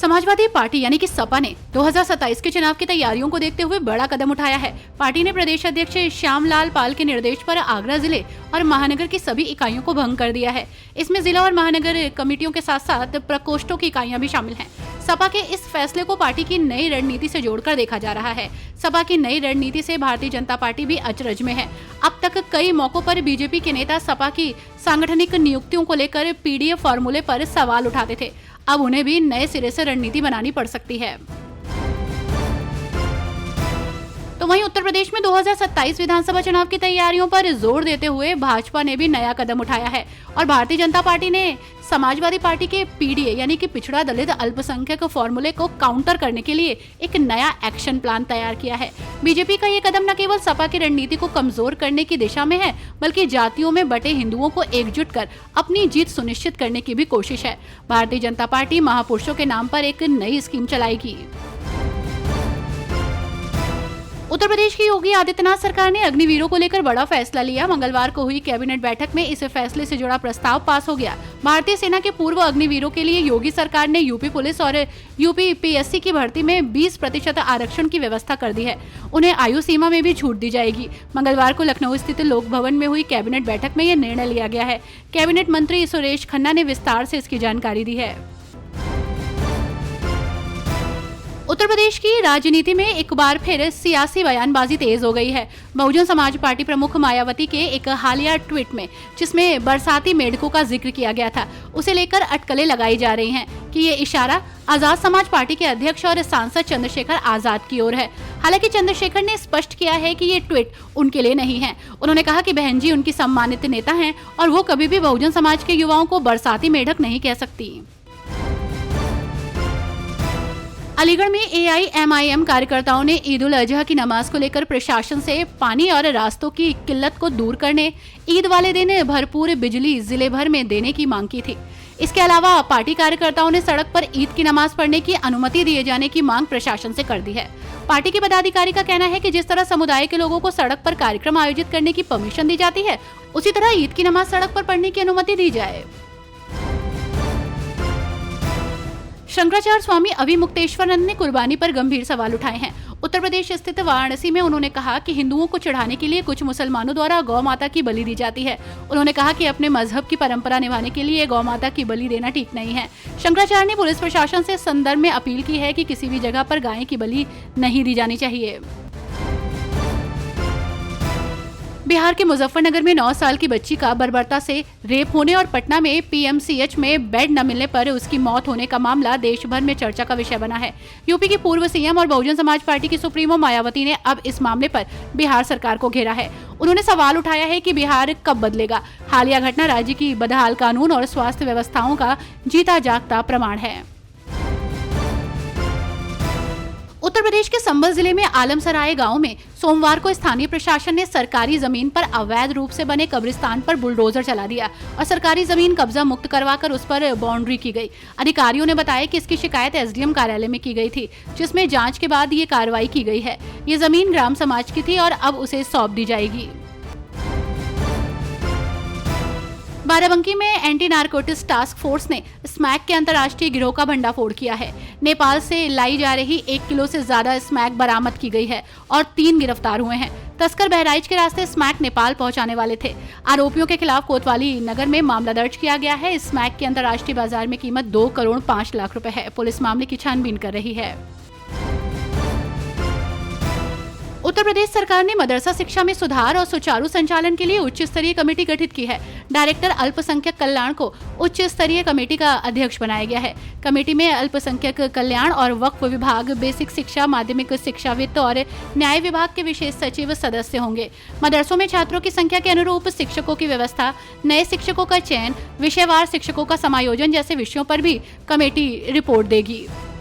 Samajwadi party यानी कि सपा ने 2027 के चुनाव की तैयारियों को देखते हुए बड़ा कदम उठाया है। पार्टी ने प्रदेश अध्यक्ष श्यामलाल पाल के निर्देश पर आगरा जिले और महानगर की सभी इकाइयों को भंग कर दिया है। इसमें जिला और महानगर कमेटियों के साथ साथ प्रकोष्ठों की इकाइयां भी शामिल हैं। सपा के इस फैसले को पार्टी की नई रणनीति से जोड़कर देखा जा रहा है। सपा की नई रणनीति से भारतीय जनता पार्टी भी अचरज में है। अब तक कई मौकों पर बीजेपी के नेता सपा की सांगठनिक नियुक्तियों को लेकर पीडीएफ फॉर्मूले पर सवाल उठाते थे। अब उन्हें भी नए सिरे से रणनीति बनानी पड़ सकती है। तो वहीं उत्तर प्रदेश में 2027 विधानसभा चुनाव की तैयारियों पर जोर देते हुए भाजपा ने भी नया कदम उठाया है और भारतीय जनता पार्टी ने समाजवादी पार्टी के पीडीए यानी कि पिछड़ा दलित अल्पसंख्यक फॉर्मूले को काउंटर करने के लिए एक नया एक्शन प्लान तैयार किया है। बीजेपी का ये कदम न केवल सपा की रणनीति को कमजोर करने की दिशा में है, बल्कि जातियों में बटे हिंदुओं को एकजुट कर अपनी जीत सुनिश्चित करने की भी कोशिश है। भारतीय जनता पार्टी महापुरुषों के नाम पर एक नई स्कीम चलाएगी। उत्तर प्रदेश की योगी आदित्यनाथ सरकार ने अग्निवीरों को लेकर बड़ा फैसला लिया। मंगलवार को हुई कैबिनेट बैठक में इस फैसले से जुड़ा प्रस्ताव पास हो गया। भारतीय सेना के पूर्व अग्निवीरों के लिए योगी सरकार ने यूपी पुलिस और यूपी पीएससी की भर्ती में 20% आरक्षण की व्यवस्था कर दी है। उन्हें आयु सीमा में भी छूट दी जाएगी। मंगलवार को लखनऊ स्थित लोक भवन में हुई कैबिनेट बैठक में यह निर्णय लिया गया है। कैबिनेट मंत्री सुरेश खन्ना ने विस्तार से इसकी जानकारी दी है। उत्तर प्रदेश की राजनीति में एक बार फिर सियासी बयानबाजी तेज हो गई है। बहुजन समाज पार्टी प्रमुख मायावती के एक हालिया ट्वीट में, जिसमें बरसाती मेढकों का जिक्र किया गया था, उसे लेकर अटकलें लगाई जा रही हैं कि ये इशारा आजाद समाज पार्टी के अध्यक्ष और सांसद चंद्रशेखर आजाद की ओर है। हालांकि चंद्रशेखर ने स्पष्ट किया है कि ये ट्वीट उनके लिए नहीं है। उन्होंने कहा कि बहन जी उनकी सम्मानित नेता हैं और वो कभी भी बहुजन समाज के युवाओं को बरसाती मेढक नहीं कह सकती। अलीगढ़ में एआईएमआईएम कार्यकर्ताओं ने ईद उल अजहा की नमाज को लेकर प्रशासन से पानी और रास्तों की किल्लत को दूर करने, ईद वाले दिन भरपूर बिजली जिले भर में देने की मांग की थी। इसके अलावा पार्टी कार्यकर्ताओं ने सड़क पर ईद की नमाज पढ़ने की अनुमति दिए जाने की मांग प्रशासन से कर दी है। पार्टी के पदाधिकारी का कहना है कि जिस तरह समुदाय के लोगों को सड़क पर कार्यक्रम आयोजित करने की परमिशन दी जाती है, उसी तरह ईद की नमाज सड़क पर पढ़ने की अनुमति दी जाए। शंकराचार्य स्वामी अभिमुक्तेश्वरानंद ने कुर्बानी पर गंभीर सवाल उठाए हैं। उत्तर प्रदेश स्थित वाराणसी में उन्होंने कहा कि हिंदुओं को चढ़ाने के लिए कुछ मुसलमानों द्वारा गौ माता की बलि दी जाती है। उन्होंने कहा कि अपने मजहब की परंपरा निभाने के लिए गौ माता की बलि देना ठीक नहीं है। शंकराचार्य ने पुलिस प्रशासन से संदर्भ में अपील की है कि किसी भी जगह पर गाय की बलि नहीं दी जानी चाहिए। बिहार के मुजफ्फरनगर में 9 साल की बच्ची का बर्बरता से रेप होने और पटना में पीएमसीएच में बेड न मिलने पर उसकी मौत होने का मामला देश भर में चर्चा का विषय बना है। यूपी की पूर्व सीएम और बहुजन समाज पार्टी की सुप्रीमो मायावती ने अब इस मामले पर बिहार सरकार को घेरा है। उन्होंने सवाल उठाया है कि बिहार कब बदलेगा। हालिया घटना राज्य की बदहाल कानून और स्वास्थ्य व्यवस्थाओं का जीता जागता प्रमाण है। उत्तर प्रदेश के संभल जिले में आलमसराय गांव में सोमवार को स्थानीय प्रशासन ने सरकारी जमीन पर अवैध रूप से बने कब्रिस्तान पर बुलडोजर चला दिया और सरकारी जमीन कब्जा मुक्त करवाकर उस पर बाउंड्री की गई। अधिकारियों ने बताया कि इसकी शिकायत एसडीएम कार्यालय में की गई थी, जिसमें जांच के बाद ये कार्रवाई की गई है। ये जमीन ग्राम समाज की थी और अब उसे सौंप दी जाएगी। बाराबंकी में एंटी नारकोटिक्स टास्क फोर्स ने स्मैक के अंतर्राष्ट्रीय गिरोह का भंडाफोड़ किया है। नेपाल से लाई जा रही 1 किलो से ज्यादा स्मैक बरामद की गई है और 3 गिरफ्तार हुए हैं। तस्कर बहराइच के रास्ते स्मैक नेपाल पहुंचाने वाले थे। आरोपियों के खिलाफ कोतवाली नगर में मामला दर्ज किया गया है। स्मैक की अंतर्राष्ट्रीय बाजार में कीमत 2 करोड़ 5 लाख रुपए है। पुलिस मामले की छानबीन कर रही है। उत्तर प्रदेश सरकार ने मदरसा शिक्षा में सुधार और सुचारू संचालन के लिए उच्च स्तरीय कमेटी गठित की है। डायरेक्टर अल्पसंख्यक कल्याण को उच्च स्तरीय कमेटी का अध्यक्ष बनाया गया है। कमेटी में अल्पसंख्यक कल्याण और वक्फ विभाग, बेसिक शिक्षा, माध्यमिक शिक्षा, वित्त और न्याय विभाग के विशेष सचिव सदस्य होंगे। मदरसों में छात्रों की संख्या के अनुरूप शिक्षकों की व्यवस्था, नए शिक्षकों का चयन, विषयवार शिक्षकों का समायोजन जैसे विषयों पर भी कमेटी रिपोर्ट देगी।